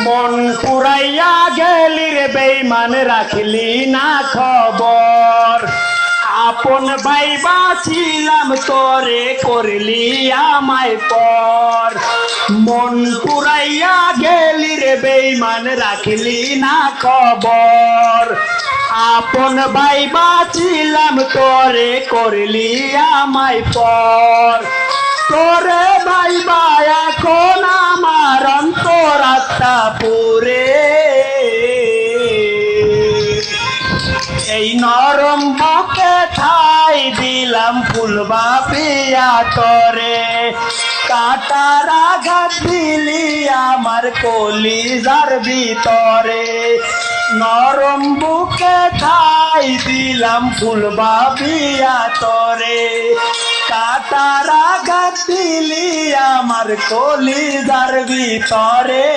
মন পুরাইয়া গেলি রে বেঈমান রাখলি না খবর আপন ভাইবা ছিলাম তোরে করলি আমায় পর মন পুরাইয়া গেলি রে বেঈমান রাখলি না খবর আপন ভাইবা ছিলাম তোরে করলি আমায় পর তোরে ভাইবা এখন আমার অন্তরাত্মা পুরে এই নরম বুকে ঠাই দিলাম ফুলবা পিয়া তরে কাটার আঘাত দিলি আমার কলিজার ভিতরে নরম বুকে ঠাই দিলাম ফুলবা পিয়া তরে কাটার আঘাত দিলি আমার কলিজার ভিতরে